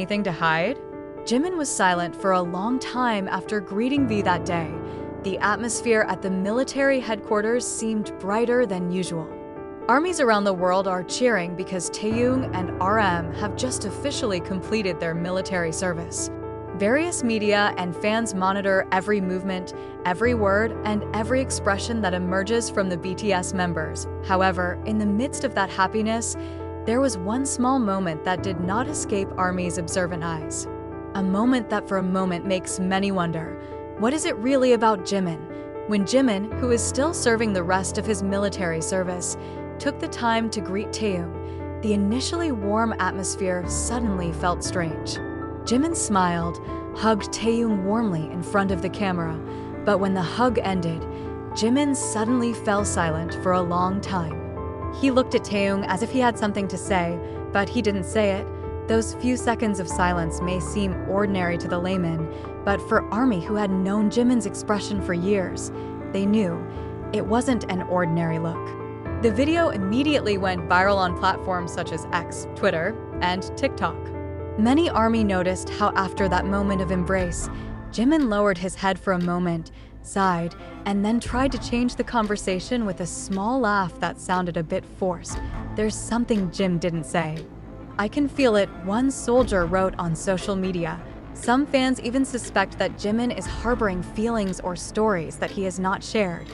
anything to hide? Jimin was silent for a long time after greeting V that day. The atmosphere at the military headquarters seemed brighter than usual. Armies around the world are cheering because Taehyung and RM have just officially completed their military service. Various media and fans monitor every movement, every word, and every expression that emerges from the BTS members. However, in the midst of that happiness, there was one small moment that did not escape ARMY's observant eyes. A moment that for a moment makes many wonder, what is it really about Jimin? When Jimin, who is still serving the rest of his military service, took the time to greet Taehyung, the initially warm atmosphere suddenly felt strange. Jimin smiled, hugged Taehyung warmly in front of the camera, but when the hug ended, Jimin suddenly fell silent for a long time. He looked at Taehyung as if he had something to say, but he didn't say it. Those few seconds of silence may seem ordinary to the layman, but for ARMY who had known Jimin's expression for years, they knew it wasn't an ordinary look. The video immediately went viral on platforms such as X, Twitter, and TikTok. Many ARMY noticed how after that moment of embrace, Jimin lowered his head for a moment, sighed, and then tried to change the conversation with a small laugh that sounded a bit forced. "There's something Jim didn't say. I can feel it," one soldier wrote on social media. Some fans even suspect that Jimin is harboring feelings or stories that he has not shared,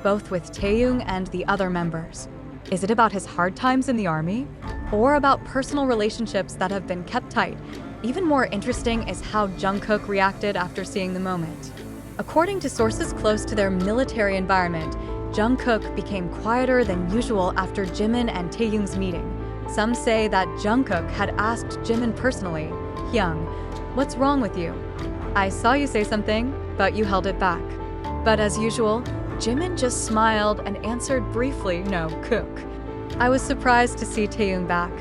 both with Taehyung and the other members. Is it about his hard times in the army? Or about personal relationships that have been kept tight? Even more interesting is how Jungkook reacted after seeing the moment. According to sources close to their military environment, Jungkook became quieter than usual after Jimin and Taehyung's meeting. Some say that Jungkook had asked Jimin personally, "Hyung, what's wrong with you? I saw you say something, but you held it back." But as usual, Jimin just smiled and answered briefly, "No, Kook." I was surprised to see Taehyung back.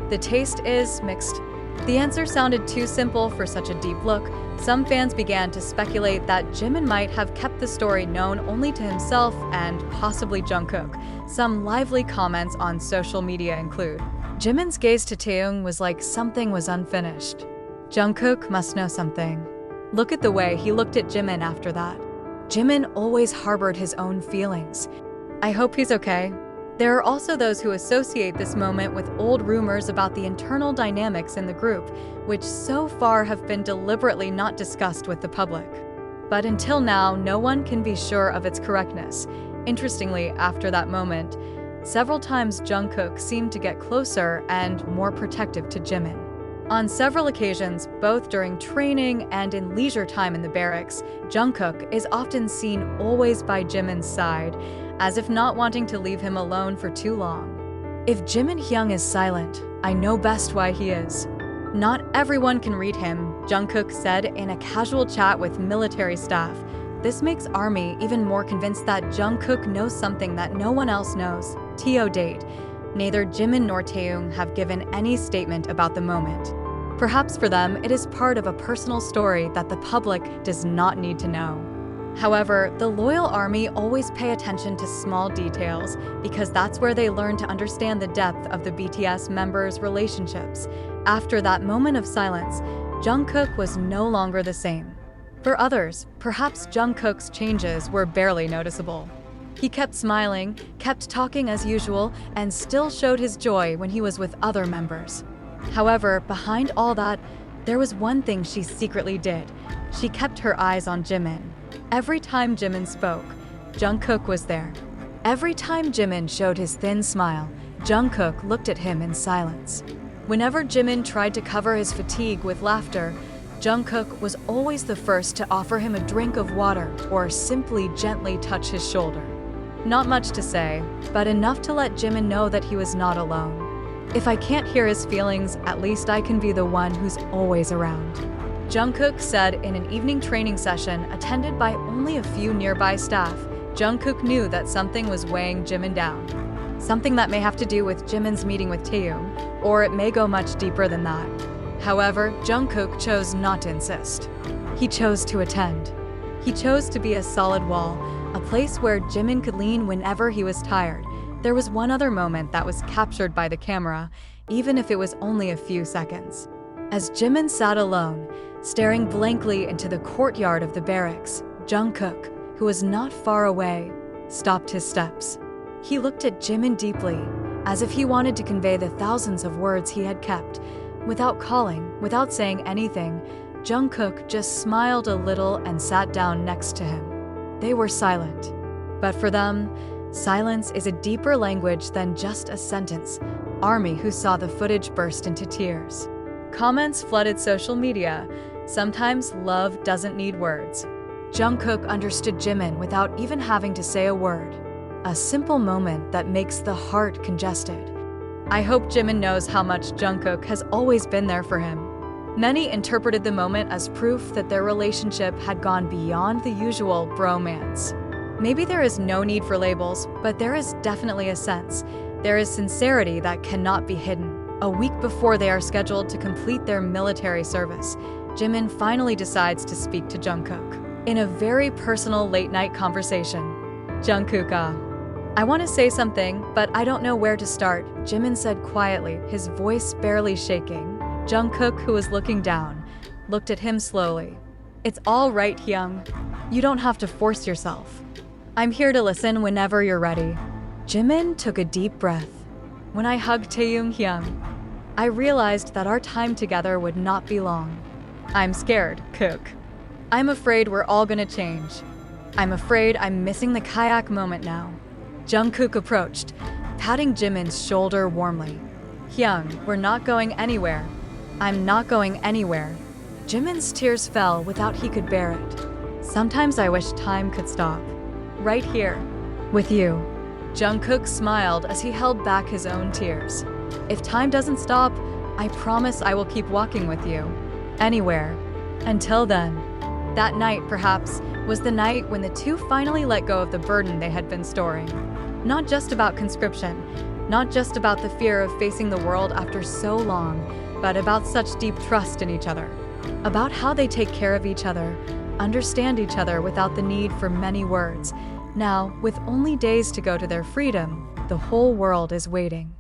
The taste is mixed. The answer sounded too simple for such a deep look. Some fans began to speculate that Jimin might have kept the story known only to himself and possibly Jungkook. Some lively comments on social media include, "Jimin's gaze to Taehyung was like something was unfinished. Jungkook must know something. Look at the way he looked at Jimin after that. Jimin always harbored his own feelings. I hope he's okay." There are also those who associate this moment with old rumors about the internal dynamics in the group, which so far have been deliberately not discussed with the public. But until now, no one can be sure of its correctness. Interestingly, after that moment, several times Jungkook seemed to get closer and more protective to Jimin. On several occasions, both during training and in leisure time in the barracks, Jungkook is often seen always by Jimin's side, as if not wanting to leave him alone for too long. "If Jimin Hyung is silent, I know best why he is. Not everyone can read him," Jungkook said in a casual chat with military staff. This makes ARMY even more convinced that Jungkook knows something that no one else knows. To date, neither Jimin nor Taehyung have given any statement about the moment. Perhaps for them, it is part of a personal story that the public does not need to know. However, the loyal ARMY always pay attention to small details because that's where they learn to understand the depth of the BTS members' relationships. After that moment of silence, Jungkook was no longer the same. For others, perhaps Jungkook's changes were barely noticeable. He kept smiling, kept talking as usual, and still showed his joy when he was with other members. However, behind all that, there was one thing she secretly did. She kept her eyes on Jimin. Every time Jimin spoke, Jungkook was there. Every time Jimin showed his thin smile, Jungkook looked at him in silence. Whenever Jimin tried to cover his fatigue with laughter, Jungkook was always the first to offer him a drink of water or simply gently touch his shoulder. Not much to say, but enough to let Jimin know that he was not alone. "If I can't hear his feelings, at least I can be the one who's always around," Jungkook said in an evening training session attended by only a few nearby staff. Jungkook knew that something was weighing Jimin down. Something that may have to do with Jimin's meeting with Taehyung, or it may go much deeper than that. However, Jungkook chose not to insist. He chose to attend. He chose to be a solid wall, a place where Jimin could lean whenever he was tired. There was one other moment that was captured by the camera, even if it was only a few seconds. As Jimin sat alone, staring blankly into the courtyard of the barracks, Jungkook, who was not far away, stopped his steps. He looked at Jimin deeply, as if he wanted to convey the thousands of words he had kept. Without calling, without saying anything, Jungkook just smiled a little and sat down next to him. They were silent. But for them, silence is a deeper language than just a sentence. ARMY, who saw the footage, burst into tears. Comments flooded social media. Sometimes love doesn't need words. Jungkook understood Jimin without even having to say a word. A simple moment that makes the heart congested. I hope Jimin knows how much Jungkook has always been there for him. Many interpreted the moment as proof that their relationship had gone beyond the usual bromance. Maybe there is no need for labels, but there is definitely a sense. There is sincerity that cannot be hidden. A week before they are scheduled to complete their military service, Jimin finally decides to speak to Jungkook. In a very personal late-night conversation. Jungkook, I want to say something, but I don't know where to start, Jimin said quietly, his voice barely shaking. Jungkook, who was looking down, looked at him slowly. It's all right, Hyung. You don't have to force yourself. I'm here to listen whenever you're ready. Jimin took a deep breath. When I hugged taehyung Hyung, I realized that our time together would not be long. I'm scared, Kook. I'm afraid we're all gonna change. I'm afraid I'm missing the kayak moment now. Jungkook approached, patting Jimin's shoulder warmly. Hyung, we're not going anywhere. I'm not going anywhere. Jimin's tears fell without he could bear it. Sometimes I wish time could stop. Right here, with you. Jungkook smiled as he held back his own tears. If time doesn't stop, I promise I will keep walking with you. Anywhere. Until then. That night, perhaps, was the night when the two finally let go of the burden they had been storing. Not just about conscription, not just about the fear of facing the world after so long, but about such deep trust in each other. About how they take care of each other, understand each other without the need for many words. Now, with only days to go to their freedom, the whole world is waiting.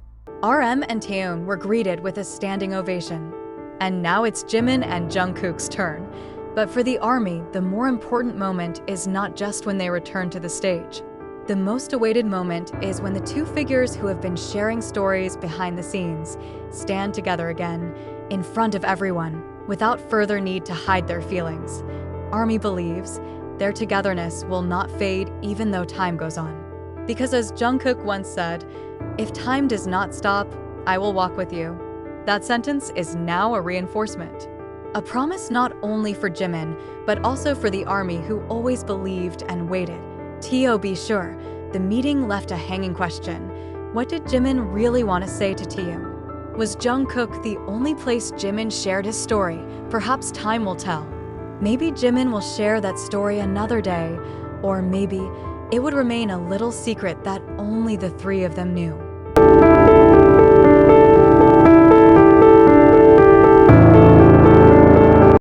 RM and Taehyung were greeted with a standing ovation. And now it's Jimin and Jungkook's turn. But for the ARMY, the more important moment is not just when they return to the stage. The most awaited moment is when the two figures who have been sharing stories behind the scenes stand together again, in front of everyone, without further need to hide their feelings. ARMY believes their togetherness will not fade even though time goes on. Because as Jungkook once said, if time does not stop, I will walk with you. That sentence is now a reinforcement. A promise not only for Jimin, but also for the ARMY who always believed and waited. To be sure, the meeting left a hanging question. What did Jimin really want to say to Taehyung? Was Jungkook the only place Jimin shared his story? Perhaps time will tell. Maybe Jimin will share that story another day, or maybe it would remain a little secret that only the three of them knew.